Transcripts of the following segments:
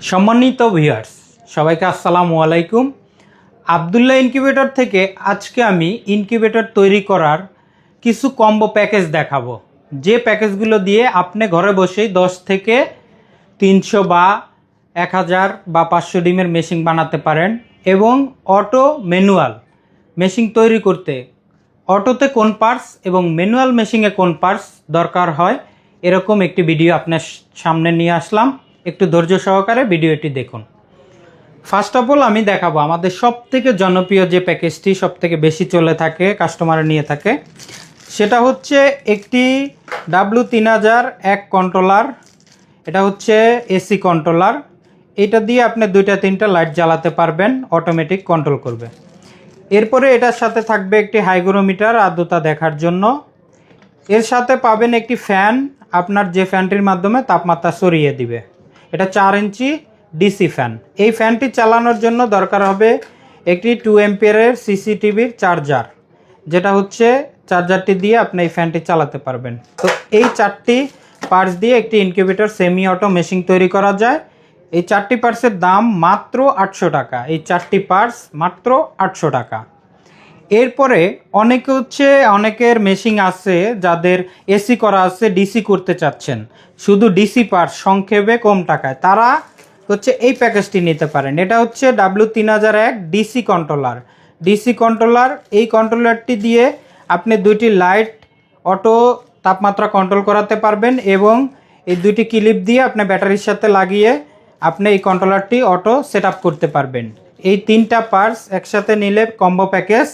সম্মানিত ভিউয়ার্স, সবাইকে আসসালামু আলাইকুম। আব্দুল্লাহ ইনকিউবেটর থেকে আজকে আমি ইনকিউবেটর তৈরি করার কিছু কম্বো প্যাকেজ দেখাবো, যে প্যাকেজগুলো দিয়ে আপনি ঘরে বসেই 10 থেকে 300 বা 1000 বা 500 ডিমের মেশিন বানাতে পারেন। এবং অটো ম্যানুয়াল মেশিন তৈরি করতে অটোতে কোন পার্টস এবং ম্যানুয়াল মেশিনে কোন পার্টস দরকার হয়, এরকম একটি ভিডিও আপনার সামনে নিয়ে আসলাম। একটু ধৈর্য সহকারে ভিডিওটি দেখুন। ফার্স্ট অফ অল আমি দেখাবো আমাদের সবথেকে জনপ্রিয় যে প্যাকেজটি সবথেকে বেশি চলে থাকে, কাস্টমার নিয়ে থাকে, সেটা হচ্ছে একটি W3001 কন্ট্রোলার। এটা হচ্ছে এসি কন্ট্রোলার। এটা দিয়ে আপনি 2-3টা লাইট জ্বালাতে পারবেন, অটোমেটিক কন্ট্রোল করবে। এরপরে এটার সাথে থাকবে একটি হাইগ্রোমিটার আর্দ্রতা দেখার জন্য। এর সাথে পাবেন একটি ফ্যান, আপনার যে ফ্যানটির মাধ্যমে তাপমাত্রা সরিয়ে দিবে। এটা 4 ইঞ্চি ডিসি ফ্যান। এই ফ্যানটি চালানোর জন্য দরকার হবে একটি 2 অ্যাম্পিয়ারের সিসিটিভির চার্জার, যেটা হচ্ছে চার্জারটি দিয়ে আপনি এই ফ্যানটি চালাতে পারবেন। তো এই 4টি পার্টস দিয়ে একটি ইনকিউবেটর সেমি অটো মেশিন তৈরি করা যায়। এই 4টি পার্টসের দাম মাত্র 800 টাকা। এই 4টি পার্টস মাত্র 800 টাকা। এরপরে অনেকের মেশিন আছে যাদের এসি করা আছে, ডিসি করতে চাচ্ছেন, শুধু ডিসি পার্টস সংক্ষেপে কম টাকায়, তারা হচ্ছে এই প্যাকেজটি নিতে পারেন। এটা হচ্ছে W3001 ডিসি কন্ট্রোলার। এই কন্ট্রোলারটি দিয়ে আপনি 2টি লাইট অটো তাপমাত্রা কন্ট্রোল করাতে পারবেন এবং এই 2টি ক্লিপ দিয়ে আপনি ব্যাটারির সাথে লাগিয়ে আপনি এই কন্ট্রোলারটি অটো সেট আপ করতে পারবেন। এই 3টা পার্টস একসাথে নিলে কম্বো প্যাকেজ,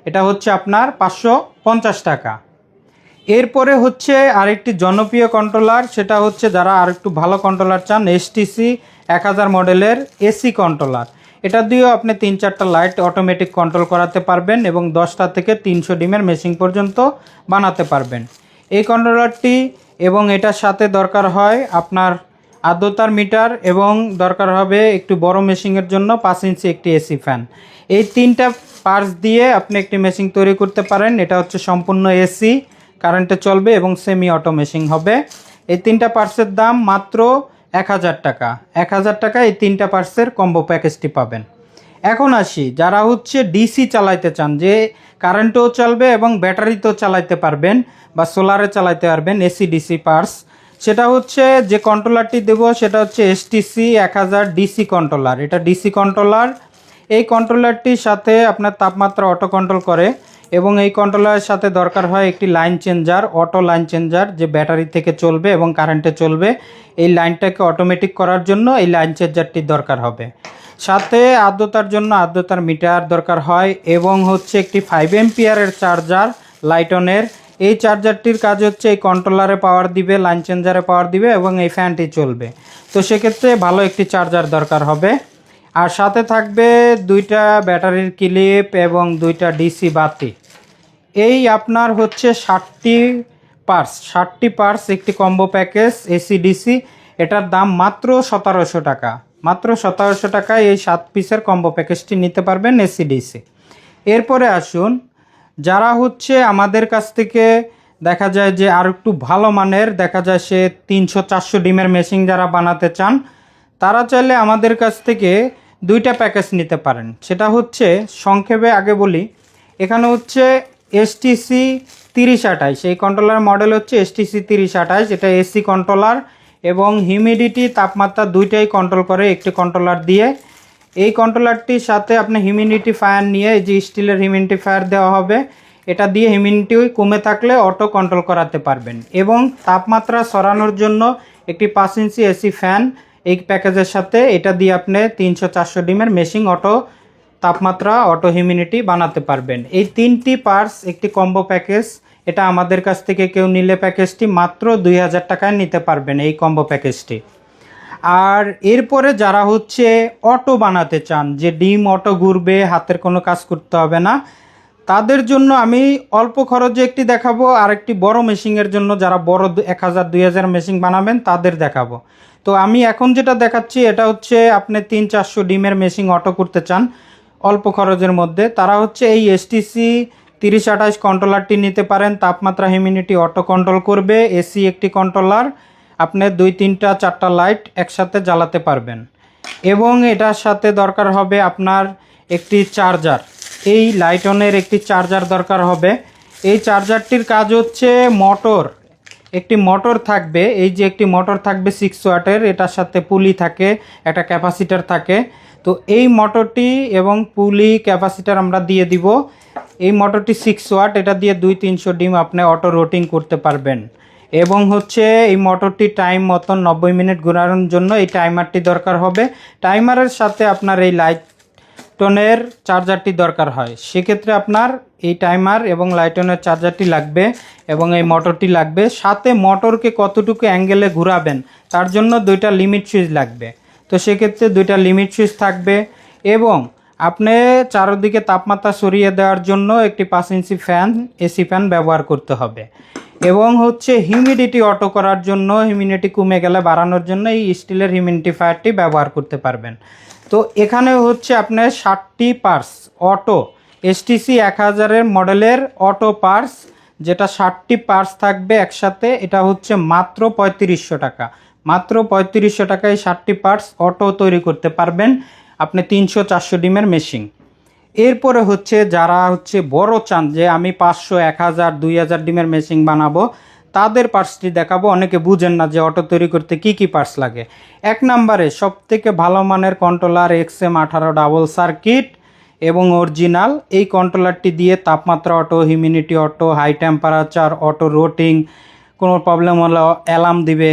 এটা হচ্ছে আপনার 550 টাকা। এরপরে হচ্ছে আরেকটি জনপ্রিয় কন্ট্রোলার, সেটা হচ্ছে যারা আরেকটু ভালো কন্ট্রোলার চান, STC 1000 মডেলের এসি কন্ট্রোলার। এটা দিয়েও আপনি 3-4টা লাইট অটোমেটিক কন্ট্রোল করাতে পারবেন এবং 10টা থেকে 300 ডিমের মেশিন পর্যন্ত বানাতে পারবেন। এই কন্ট্রোলারটি এবং এটার সাথে দরকার হয় আপনার আর্দ্রতার মিটার এবং দরকার হবে একটু বড় মেশিনের জন্য 5 ইঞ্চি একটি এসি ফ্যান। এই 3টা পার্টস দিয়ে আপনি একটি মেশিন তৈরি করতে পারেন। এটা হচ্ছে সম্পূর্ণ এসি, কারেন্টে চলবে এবং সেমি অটো মেশিন হবে। এই 3টা পার্টসের দাম মাত্র 1000 টাকা। 1000 টাকা এই 3টা পার্টসের কম্বো প্যাকেজটি পাবেন। এখন আসি, যারা হচ্ছে ডিসি চালাইতে চান, যে কারেন্টেও চলবে এবং ব্যাটারিতেও চালাইতে পারবেন বা সোলারে চালাইতে পারবেন, এসি ডিসি পার্টস, সেটা হচ্ছে যে কন্ট্রোলারটি দেব সেটা হচ্ছে STC 1000 ডিসি কন্ট্রোলার। এটা ডিসি কন্ট্রোলার। এই কন্ট্রোলারটির সাথে আপনার তাপমাত্রা অটো কন্ট্রোল করে এবং এই কন্ট্রোলারের সাথে দরকার হয় একটি line changer, auto line changer, যে ব্যাটারি থেকে চলবে এবং কারেন্টে চলবে। এই লাইনটাকে অটোমেটিক করার জন্য এই লাইন চেঞ্জারটির দরকার হবে। সাথে আর্দ্রতার জন্য আর্দ্রতার মিটার দরকার হয় এবং হচ্ছে একটি 5 অ্যাম্পিয়ারের চার্জার লাইটনের। এই চার্জারটির কাজ হচ্ছে এই কন্ট্রোলারে পাওয়ার দিবে, লাইন চেঞ্জারে পাওয়ার দিবে এবং এই ফ্যানটি চলবে। তো সেক্ষেত্রে ভালো একটি চার্জার দরকার হবে। আর সাথে থাকবে 2টা ব্যাটারির ক্লিপ এবং 2টা ডিসি বাতি। এই আপনার হচ্ছে 60টি পার্টস একটি কম্বো প্যাকেজ এসি ডিসি। এটার দাম মাত্র 1700 টাকা। মাত্র 1700 টাকায় এই 7 পিসের কম্বো প্যাকেজটি নিতে পারবেন এসি ডিসি। এরপরে আসুন, যারা হচ্ছে আমাদের কাছ থেকে দেখা যায় যে আর একটু ভালো মানের, দেখা যায় সে 300-400 ডিমের মেশিন যারা বানাতে চান, তারা চাইলে আমাদের কাছ থেকে 2টা প্যাকেজ নিতে পারেন। সেটা হচ্ছে সংক্ষেপে আগে বলি, এখানে হচ্ছে STC 3028, এই কন্ট্রোলার মডেল হচ্ছে STC 3028। এটা এসি কন্ট্রোলার এবং হিউমিডিটি তাপমাত্রা 2টাই কন্ট্রোল করে একটি কন্ট্রোলার দিয়ে। এই কন্ট্রোলারটির সাথে আপনি হিউমিডিটি ফায়ার নিয়ে, যে স্টিলের হিউমিডিটি ফায়ার দেওয়া হবে, এটা দিয়ে হিউমিডিটি কমে থাকলে অটো কন্ট্রোল করাতে পারবেন। এবং তাপমাত্রা সরানোর জন্য একটি 5 ইঞ্চি এসি ফ্যান এই প্যাকেজের সাথে, এটা দিয়ে আপনি 300-400 ডিমের মেশিন অটো তাপমাত্রা অটো হিউমিডিটি বানাতে পারবেন। এই 3টি পার্টস একটি কম্বো প্যাকেজ। এটা আমাদের কাছ থেকে কেউ নিলে প্যাকেজটি মাত্র 2000 টাকায় নিতে পারবেন এই কম্বো প্যাকেজটি। আর এরপরে যারা হচ্ছে অটো বানাতে চান, যে ডিম অটো ঘুরবে, হাতের কোনো কাজ করতে হবে না, তাদের জন্য আমি অল্প খরচে একটি দেখাবো। আর একটি বড় মেশিনের জন্য, যারা বড় 1000-2000 মেশিন বানাবেন তাদের দেখাবো। তো আমি এখন যেটা দেখাচ্ছি এটা হচ্ছে আপনি 300-400 ডিমের মেশিন অটো করতে চান অল্প খরচের মধ্যে, তারা হচ্ছে এই STC 3028 কন্ট্রোলারটি নিতে পারেন। তাপমাত্রা হিউমিডিটি অটো কন্ট্রোল করবে, এসি একটি কন্ট্রোলার, আপনি 2-3-4টা লাইট একসাথে জ্বালাতে পারবেন। এবং এটার সাথে দরকার হবে আপনার একটি চার্জার। এই লাইটনের একটি চার্জার দরকার হবে। এই চার্জারটির কাজ হচ্ছে মোটর, একটি মোটর থাকবে, এই যে একটি মোটর থাকবে 6 ওয়াটের, এটার সাথে পুলি থাকে, একটা ক্যাপাসিটার থাকে। তো এই মোটরটি এবং পুলি ক্যাপাসিটার আমরা দিয়ে দিব। এই মোটরটি 6 ওয়াট, এটা দিয়ে 200-300 ডিম আপনি অটো রোটিং করতে পারবেন। এবং হচ্ছে এই মোটরটি টাইম মতন 90 মিনিট ঘোরানোর জন্য এই টাইমারটি দরকার হবে। টাইমারের সাথে আপনার এই লাইটনের চার্জারটি দরকার হয়। সেক্ষেত্রে আপনার এই টাইমার এবং লাইটনের চার্জারটি লাগবে এবং এই মোটরটি লাগবে। সাথে মোটরকে কতটুকু অ্যাঙ্গেলে ঘোরাবেন তার জন্য 2টা লিমিট সুইচ লাগবে। তো সেক্ষেত্রে 2টা লিমিট সুইচ থাকবে এবং আপনি চারদিকে তাপমাত্রা সরিয়ে দেওয়ার জন্য একটি 5 ইঞ্চি ফ্যান, এসি ফ্যান ব্যবহার করতে হবে। এবং হচ্ছে হিউমিডিটি অটো করার জন্য, হিউমিডিটি কমে গেলে বাড়ানোর জন্য এই স্টিলের হিউমিডিফায়ারটি ব্যবহার করতে পারবেন। তো এখানে হচ্ছে আপনার 60টি পার্টস অটো এসটিসি 1000-এর মডেলের অটো পার্টস, যেটা 60টি পার্টস থাকবে একসাথে। এটা হচ্ছে মাত্র 3500 টাকা। মাত্র 3500 টাকায় 60টি পার্টস অটো তৈরি করতে পারবেন আপনি 300-400 ডিমের মেশিন। এরপরে হচ্ছে যারা হচ্ছে বড় চান যে আমি 500, 1000, 2000 ডিমের মেশিন বানাবো, তাদের পার্টসটি দেখাবো। অনেকে বুঝেন না যে অটো তৈরি করতে কি কি পার্টস লাগে। 1 নম্বরে সবথেকে ভালো মানের কন্ট্রোলার XM18 ডাবল সার্কিট এবং অরিজিনাল। এই কন্ট্রোলারটি দিয়ে তাপমাত্রা auto, humidity auto, high temperature auto, রোটিং, কোনো প্রবলেম হলে অ্যালার্ম দিবে।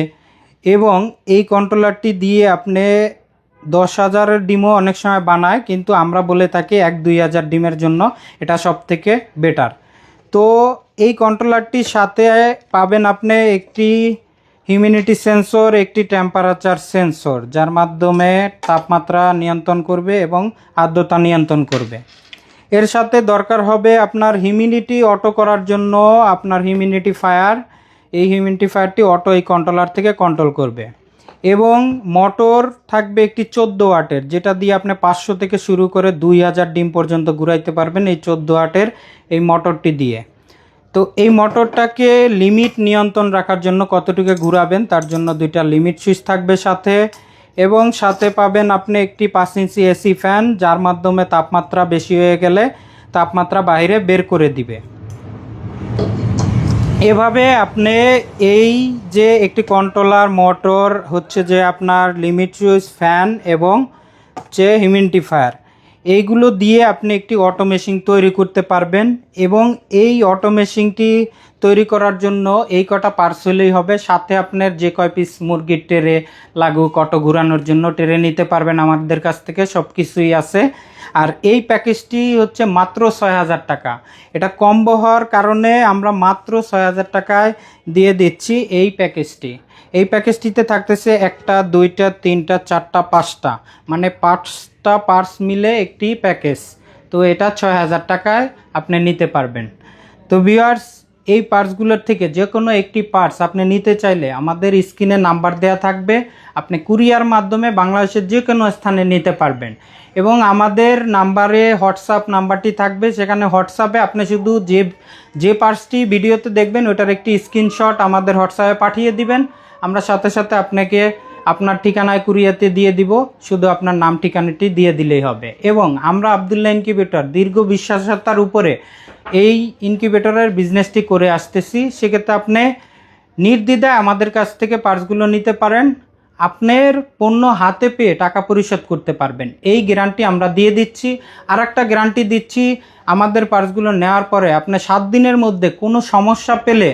এবং এই কন্ট্রোলারটি দিয়ে আপনি 10,000-এর ডিমও অনেক সময় বানায়, কিন্তু আমরা বলে থাকি 1-2,000 ডিমের জন্য এটা সবথেকে বেটার। তো এই কন্ট্রোলারটির সাথে পাবেন আপনি একটি হিউমিডিটি সেন্সর, একটি টেম্পারেচার সেন্সর, যার মাধ্যমে তাপমাত্রা নিয়ন্ত্রণ করবে এবং আর্দ্রতা নিয়ন্ত্রণ করবে। এর সাথে দরকার হবে আপনার হিউমিডিটি অটো করার জন্য আপনার হিউমিডিফায়ার। এই হিউমিডিফায়ারটি অটো এই কন্ট্রোলার থেকে কন্ট্রোল করবে। এবং মোটর থাকবে একটি 14 ওয়াটের, যেটা দিয়ে আপনি 500 থেকে শুরু করে 2000 ডিম পর্যন্ত ঘুরাইতে পারবেন এই 14 ওয়াটের এই মোটরটি দিয়ে। তো এই মোটরটাকে লিমিট নিয়ন্ত্রণ রাখার জন্য কতটুকু ঘুরাবেন তার জন্য 2টা লিমিট সুইচ থাকবে সাথে। এবং সাথে পাবেন আপনি একটি 5 ইঞ্চি এসি ফ্যান, যার মাধ্যমে তাপমাত্রা বেশি হয়ে গেলে তাপমাত্রা বাইরে বের করে দিবে। এভাবে আপনি এই যে একটি কন্ট্রোলার, মোটর, হচ্ছে যে আপনার লিমিট সুইচ, ফ্যান এবং যে হিউমিডিফায়ার, এইগুলো দিয়ে আপনি একটি অটো মেশিন তৈরি করতে পারবেন। এবং এই অটো মেশিনটি তৈরি করার জন্য এই কটা পার্টস হলেই হবে। সাথে আপনার যে কয় পিস মুরগির ট্রে লাগুক অটো ঘুরানোর জন্য ট্রে নিতে পারবেন, আমাদের কাছ থেকে সব কিছুই আছে। আর এই প্যাকেজটি হচ্ছে মাত্র 6,000 টাকা। এটা কম্বো হওয়ার কারণে আমরা মাত্র 6,000 টাকায় দিয়ে দিচ্ছি এই প্যাকেজটি। এই প্যাকেজটিতে থাকতেছে 1টা, 2টা, 3টা, 4টা, 5টা, মানে 5টা পার্টস মিলে একটি প্যাকেজ। তো এটা 6,000 টাকায় আপনি নিতে পারবেন। তো ভিউয়ার্স, এই পার্টসগুলোর থেকে যে কোনো একটি পার্টস আপনি নিতে চাইলে আমাদের স্ক্রিনে নাম্বার দেওয়া থাকবে, আপনি কুরিয়ার মাধ্যমে বাংলাদেশের যে কোনো স্থানে নিতে পারবেন। এবং আমাদের নাম্বারে হোয়াটসঅ্যাপ নাম্বারটি থাকবে, সেখানে হোয়াটসঅ্যাপে আপনি শুধু যে পার্টসটি ভিডিওতে দেখবেন ওটার একটি স্ক্রিনশট আমাদের হোয়াটসঅ্যাপে পাঠিয়ে দিবেন। আমরা সাথে সাথে আপনাকে আপনার ঠিকানায় কুরিয়াতে দিয়ে দিব, শুধু আপনার নাম ঠিকানাটি দিয়ে দিলেই হবে। এবং আমরা আবদুল্লাহ ইনকিউবেটর দীর্ঘ বিশ্বাসতার উপরে এই ইনকিউবেটরের বিজনেসটি করে আসতেছি। সেক্ষেত্রে আপনি নির্দ্বিধায় আমাদের কাছ থেকে পার্টসগুলো নিতে পারেন। আপনার পণ্য হাতে পেয়ে টাকা পরিশোধ করতে পারবেন, এই গ্যারান্টি আমরা দিয়ে দিচ্ছি। আর একটা গ্যারান্টি দিচ্ছি, আমাদের পার্টসগুলো নেওয়ার পরে আপনি 7 দিনের মধ্যে কোনো সমস্যা পেলে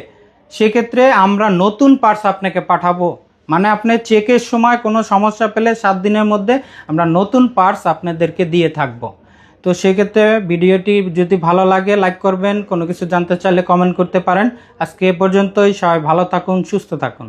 সেক্ষেত্রে আমরা নতুন পার্টস আপনাকে পাঠাবো। মানে আপনি চেকের সময় কোনো সমস্যা পেলে 7 দিনের মধ্যে আমরা নতুন পার্টস আপনাদেরকে দিয়ে থাকবো। তো সেক্ষেত্রে ভিডিওটি যদি ভালো লাগে লাইক করবেন, কোনো কিছু জানতে চাইলে কমেন্ট করতে পারেন। আজকে এ পর্যন্তই, সবাই ভালো থাকুন, সুস্থ থাকুন।